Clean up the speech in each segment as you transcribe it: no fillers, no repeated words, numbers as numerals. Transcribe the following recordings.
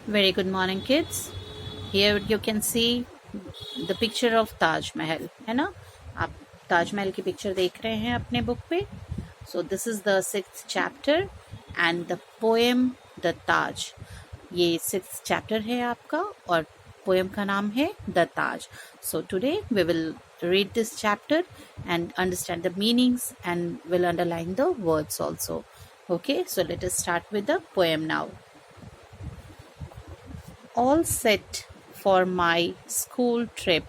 Very good morning, kids. Here you can see the picture of Taj Mahal, है ना? आप ताज महल की picture देख रहे हैं अपने बुक पे. So this is the 6th chapter and the poem The Taj. ये 6th chapter है आपका और poem का नाम है The Taj. So today we will read this chapter and understand the meanings and will underline the words also. Okay, so let us start with the poem now. All set for my school trip.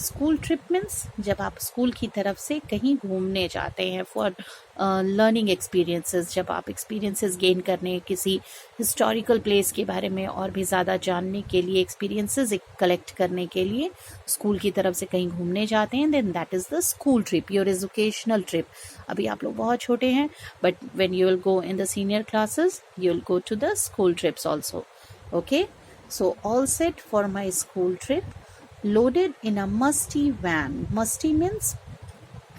School trip means जब आप school की तरफ से कहीं घूमने जाते हैं for learning experiences, जब आप एक्सपीरियंसेस गेन करने, किसी हिस्टोरिकल प्लेस के बारे में और भी ज़्यादा जानने के लिए, एक्सपीरियंसेस कलेक्ट करने के लिए स्कूल की तरफ से कहीं घूमने जाते हैं, then that is the school trip, your educational trip. अभी आप लोग बहुत छोटे हैं, but when you will go in the senior classes you will go to the school trips also. Okay, so all set for my school trip. Loaded in a musty van. Musty means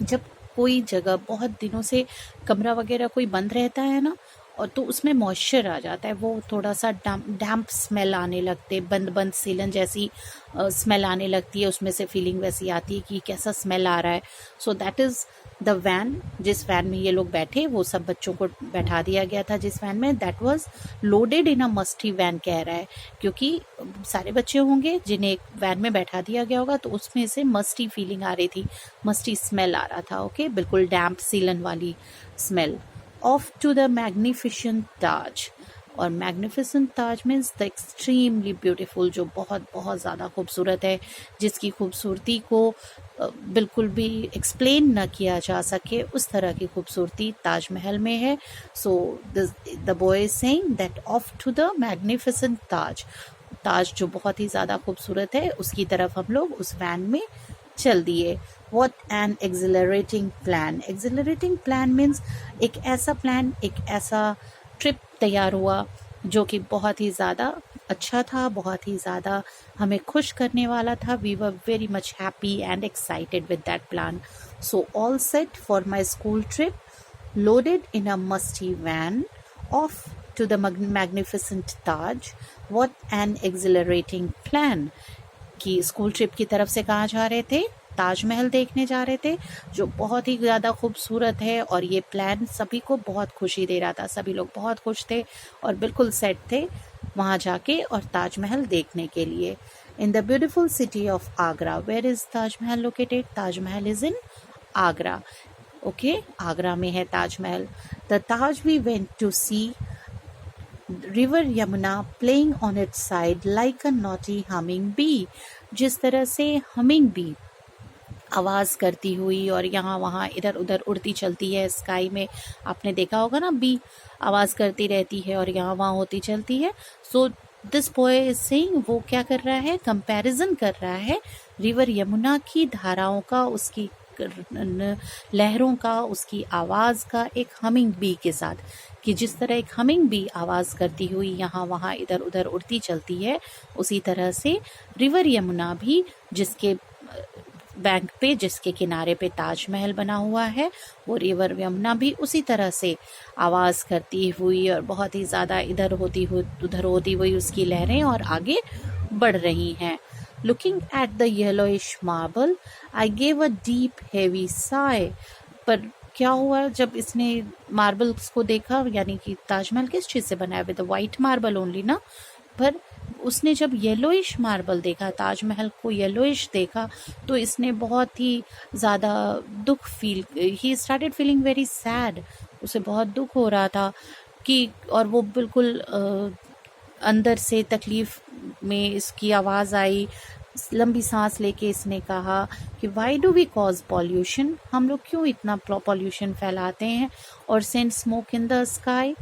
जब कोई जगह बहुत दिनों से कमरा वगैरह कोई बंद रहता है ना, और तो उसमें मॉइस्चर आ जाता है, वो थोड़ा सा डैम्प स्मेल आने लगते, बंद बंद सीलन जैसी स्मेल आने लगती है, उसमें से फीलिंग वैसी आती है कि कैसा स्मेल आ रहा है. So that is the van. जिस वैन में ये लोग बैठे, वो सब बच्चों को बैठा दिया गया था जिस वैन में, that was loaded in a musty van कह रहा है, क्योंकि सारे बच्चे होंगे जिन्हें एक वैन में बैठा दिया गया होगा, तो उसमें से मस्टी फीलिंग आ रही थी, मस्टी स्मेल आ रहा था. ओके, बिल्कुल डैम्प सीलन वाली smell. Off to the magnificent Taj. और magnificent Taj means the extremely beautiful, जो बहुत बहुत ज़्यादा खूबसूरत है, जिसकी खूबसूरती को बिल्कुल भी एक्सप्लेन न किया जा सके, उस तरह की खूबसूरती ताजमहल में है. So the boy is saying that off to the magnificent Taj. Taj जो बहुत ही ज़्यादा खूबसूरत है, उसकी तरफ हम लोग उस वैन में चल दिए. What an exhilarating plan. Exhilarating plan means एक ऐसा प्लान, एक ऐसा ट्रिप तैयार हुआ जो कि बहुत ही ज़्यादा अच्छा था, बहुत ही ज़्यादा हमें खुश करने वाला था. We were very much happy and excited with that plan. So all set for my school trip, loaded in a musty van, off to the magnificent Taj. What an exhilarating plan. कि school trip की तरफ से कहाँ जा रहे थे? ताजमहल देखने जा रहे थे, जो बहुत ही ज़्यादा खूबसूरत है, और ये प्लान सभी को बहुत खुशी दे रहा था. सभी लोग बहुत खुश थे और बिल्कुल सेट थे वहाँ जाके और ताजमहल देखने के लिए. In the beautiful city of Agra. Where is Taj Mahal located? Taj Mahal is in Agra. Okay, Agra में है Taj Mahal. The Taj we went to see river Yamuna playing on its side like a naughty humming bee. जिस तरह से हमिंग बी आवाज़ करती हुई और यहाँ वहाँ इधर उधर उड़ती चलती है स्काई में, आपने देखा होगा ना, बी आवाज़ करती रहती है और यहाँ वहाँ होती चलती है. So this boy is saying, वो क्या कर रहा है? कंपैरिजन कर रहा है रिवर यमुना की धाराओं का, उसकी लहरों का, उसकी आवाज़ का एक हमिंग बी के साथ, कि जिस तरह एक हमिंग बी आवाज़ करती हुई यहाँ वहाँ इधर उधर उड़ती चलती है, उसी तरह से रिवर यमुना भी, जिसके बैंक पे, जिसके किनारे पे ताजमहल बना हुआ है, वो रिवर यमुना भी उसी तरह से आवाज़ करती हुई और बहुत ही ज़्यादा इधर होती हुई उधर होती हुई उसकी लहरें और आगे बढ़ रही हैं. Looking at the yellowish marble I gave a deep heavy Sai. पर क्या हुआ जब इसने मार्बल्स को देखा, यानी कि ताजमहल किस चीज़ से बना है? विद वाइट मार्बल ओनली ना. पर उसने जब येलोइश मार्बल देखा, ताजमहल को येलोइश देखा, तो इसने बहुत ही ज़्यादा दुख feel, he started feeling very sad. उसे बहुत दुख हो रहा था कि, और वो बिल्कुल अंदर से तकलीफ़ में इसकी आवाज़ आई. लंबी सांस लेके इसने कहा कि why do we cause pollution. हम लोग क्यों इतना पॉल्यूशन फैलाते हैं? और send smoke in the sky,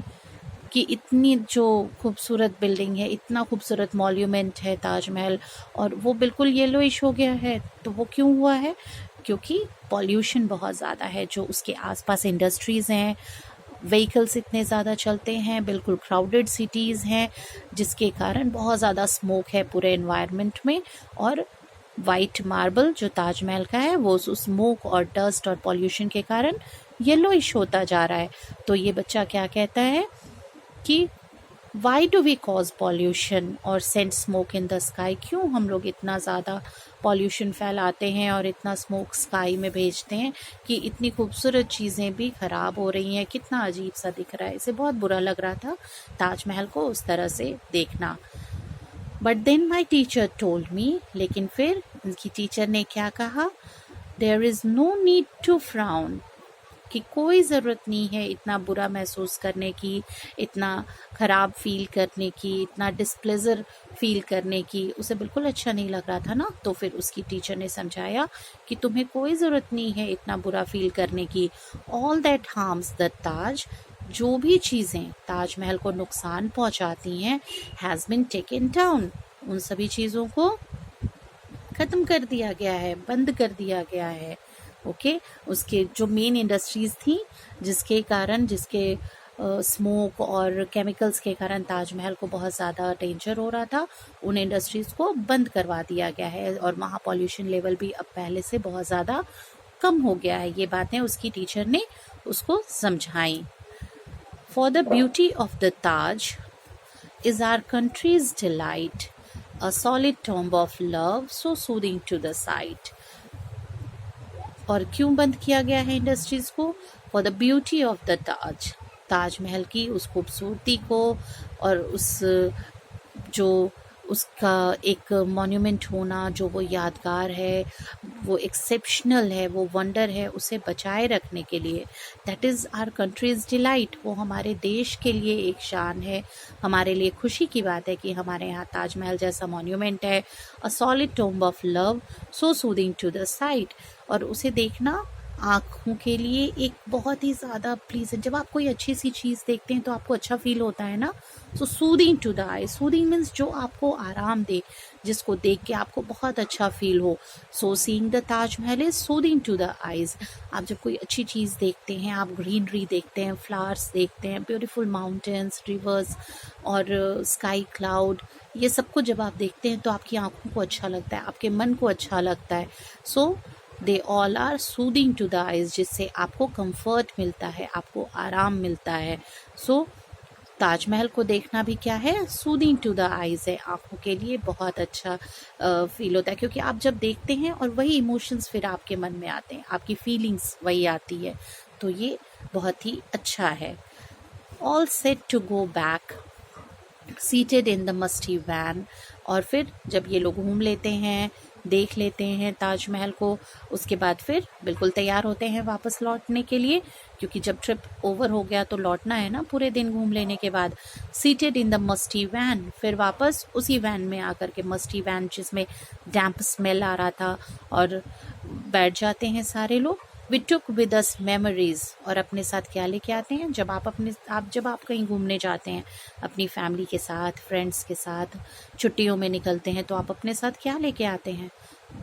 कि इतनी जो खूबसूरत बिल्डिंग है, इतना खूबसूरत मॉन्यूमेंट है ताजमहल, और वो बिल्कुल येलोइश हो गया है. तो वो क्यों हुआ है? क्योंकि पॉल्यूशन बहुत ज़्यादा है, जो उसके आसपास इंडस्ट्रीज़ हैं, व्हीकल्स इतने ज़्यादा चलते हैं, बिल्कुल क्राउडेड सिटीज़ हैं, जिसके कारण बहुत ज़्यादा स्मोक है पूरे एनवायरनमेंट में. और वाइट मार्बल जो ताजमहल का है, वो स्मोक और डस्ट और पॉल्यूशन के कारण येलोइश होता जा रहा है. तो ये बच्चा क्या कहता है कि why do we cause pollution और send smoke in the sky? क्यों हम लोग इतना ज़्यादा पॉल्यूशन फैलाते हैं और इतना स्मोक स्काई में भेजते हैं कि इतनी खूबसूरत चीज़ें भी ख़राब हो रही हैं? कितना अजीब सा दिख रहा है। इसे बहुत बुरा लग रहा था ताजमहल को उस तरह से देखना। But then my teacher told me, लेकिन फिर उनकी टीचर ने क्या कहा? There is no need to frown, कि कोई ज़रूरत नहीं है इतना बुरा महसूस करने की, इतना ख़राब फील करने की, इतना डिस्प्लेजर फील करने की। उसे बिल्कुल अच्छा नहीं लग रहा था ना। तो फिर उसकी टीचर ने समझाया कि तुम्हें कोई ज़रूरत नहीं है इतना बुरा फील करने की। ऑल दैट हार्म्स द ताज, जो भी चीज़ें ताजमहल को नुकसान पहुंचाती हैं, हैज़ बिन टेकन डाउन, उन सभी चीज़ों को ख़त्म कर दिया गया है, बंद कर दिया गया है। ओके उसके जो मेन इंडस्ट्रीज़ थी जिसके स्मोक और केमिकल्स के कारण ताजमहल को बहुत ज़्यादा डेंजर हो रहा था, उन इंडस्ट्रीज़ को बंद करवा दिया गया है और वहाँ पॉल्यूशन लेवल भी अब पहले से बहुत ज़्यादा कम हो गया है। ये बातें उसकी टीचर ने उसको समझाई। For the beauty of the Taj is our country's delight, a solid tomb of love, so soothing to the sight. और क्यों बंद किया गया है इंडस्ट्रीज को? For the beauty of the Taj, Taj Mahal की उस खूबसूरती को और उस जो उसका एक मॉन्यूमेंट होना, जो वो यादगार है, वो एक्सेप्शनल है, वो वंडर है, उसे बचाए रखने के लिए। That is our country's delight, वो हमारे देश के लिए एक शान है, हमारे लिए खुशी की बात है कि हमारे यहाँ ताजमहल जैसा मॉन्यूमेंट है। A solid tomb of love, so soothing to the sight, और उसे देखना आँखों के लिए एक बहुत ही ज़्यादा प्लीजेंट। जब आप कोई अच्छी सी चीज़ देखते हैं तो आपको अच्छा फील होता है ना। So soothing to the eye, soothing means जो आपको आराम दे, जिसको देख के आपको बहुत अच्छा फील हो। So seeing the Taj Mahal is soothing to the eyes. आप जब कोई अच्छी चीज़ देखते हैं, आप ग्रीनरी देखते हैं, फ्लावर्स देखते हैं, ब्यूटीफुल माउंटेन्स, रिवर्स और स्काई क्लाउड, ये सब कुछ जब आप देखते हैं तो आपकी आंखों को अच्छा लगता है, आपके मन को अच्छा लगता है। So they all are soothing to the eyes, जिससे आपको कंफर्ट मिलता है, आपको आराम मिलता है। सो ताजमहल को देखना भी क्या है? सूदिंग टू द आइज है, आंखों के लिए बहुत अच्छा फील होता है, क्योंकि आप जब देखते हैं और वही इमोशंस फिर आपके मन में आते हैं, आपकी फीलिंग्स वही आती है। तो ये बहुत ही अच्छा है। All set to go back, seated in the musty van, और फिर जब ये लोग घूम लेते हैं, देख लेते हैं ताजमहल को, उसके बाद फिर बिल्कुल तैयार होते हैं वापस लौटने के लिए, क्योंकि जब ट्रिप ओवर हो गया तो लौटना है ना पूरे दिन घूम लेने के बाद। Seated in the musty van, फिर वापस उसी वैन में आकर के, मस्टी वैन जिसमें डैम्प स्मेल आ रहा था, और बैठ जाते हैं सारे लोग। We took with us memories, और अपने साथ क्या लेके आते हैं? जब आप कहीं घूमने जाते हैं अपनी फैमिली के साथ, फ्रेंड्स के साथ, छुट्टियों में निकलते हैं, तो आप अपने साथ क्या लेके आते हैं?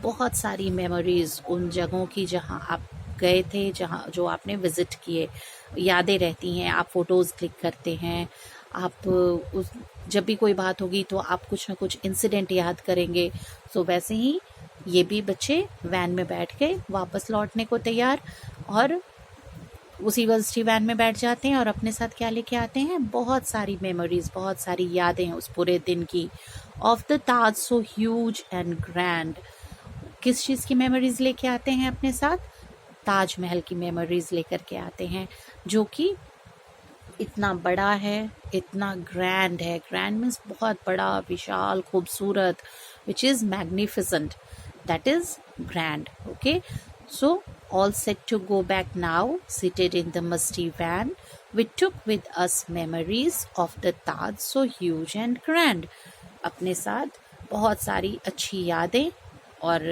बहुत सारी मेमोरीज उन जगहों की जहाँ आप गए थे, जहाँ जो आपने विजिट किए, यादें रहती हैं। आप फोटोज़ क्लिक करते हैं, आप जब भी कोई बात होगी तो आप कुछ ना कुछ इंसिडेंट याद करेंगे। सो वैसे ही ये भी बच्चे वैन में बैठ के वापस लौटने को तैयार, और उसी वस्ती वैन में बैठ जाते हैं और अपने साथ क्या लेके आते हैं? बहुत सारी मेमोरीज, बहुत सारी यादें उस पूरे दिन की। Of the Taj so huge and grand, किस चीज़ की मेमोरीज लेके आते हैं अपने साथ? ताजमहल की मेमोरीज लेकर के आते हैं, जो कि इतना बड़ा है, इतना ग्रैंड है। ग्रैंड मीन्स बहुत बड़ा, विशाल, खूबसूरत, which is magnificent, that is grand. Okay, so all set to go back now, seated in the musty van, we took with us memories of the Taj, so huge and grand. अपने साथ बहुत सारी अच्छी यादें और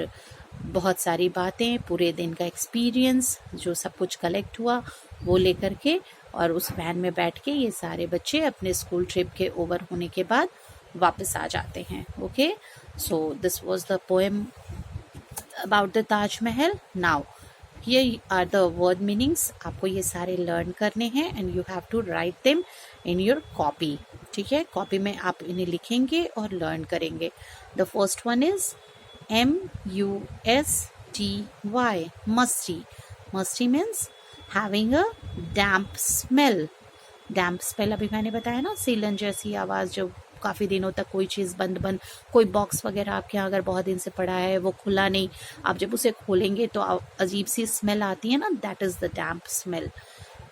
बहुत सारी बातें, पूरे दिन का एक्सपीरियंस, जो सब कुछ कलेक्ट हुआ वो लेकर के, और उस वैन में बैठ के ये सारे बच्चे अपने स्कूल ट्रिप के ओवर होने के बाद वापस आ जाते हैं। Okay, so this was the poem about the Taj Mahal. Now here are the word meanings. आपको ये सारे लर्न करने हैं and you have to write them in your copy. ठीक है, कॉपी में आप इन्हें लिखेंगे और लर्न करेंगे। The first one is musty. Musty means having a damp smell. Damp spell अभी मैंने बताया ना, सीलन जैसी आवाज़, जो काफ़ी दिनों तक कोई चीज़ बंद बंद, कोई बॉक्स वगैरह आपके यहाँ अगर बहुत दिन से पड़ा है, वो खुला नहीं, आप जब उसे खोलेंगे तो अजीब सी स्मेल आती है ना, that is the damp smell.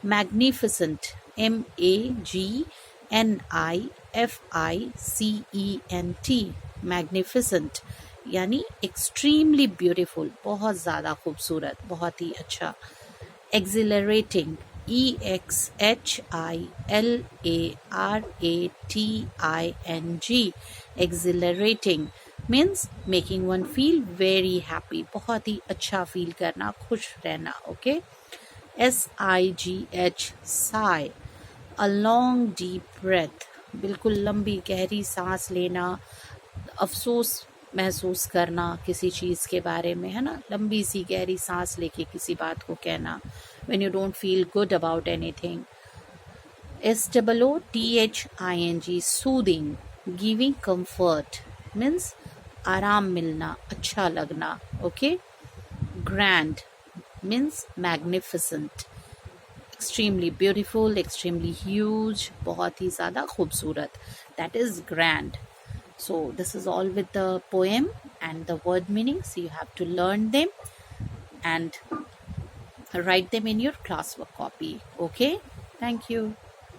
Magnificent, MAGNIFICENT, magnificent यानी एक्सट्रीमली ब्यूटीफुल, बहुत ज़्यादा खूबसूरत, बहुत ही अच्छा। Accelerating, EXHILARATING, accelerating means making one feel very happy, बहुत ही अच्छा फील करना, खुश रहना। Okay. SIGH, sigh, a long deep breath, बिल्कुल लंबी गहरी सांस लेना, अफसोस महसूस करना किसी चीज़ के बारे में, है ना, लंबी सी गहरी सांस लेके किसी बात को कहना, when you don't feel good about anything। SOOTHING, soothing, giving comfort means आराम मिलना, अच्छा लगना। Okay. Grand means magnificent, extremely beautiful, extremely huge, बहुत ही ज़्यादा खूबसूरत, that is grand। So this is all with the poem and the word meanings. You have to learn them and write them in your classwork copy. Okay, thank you.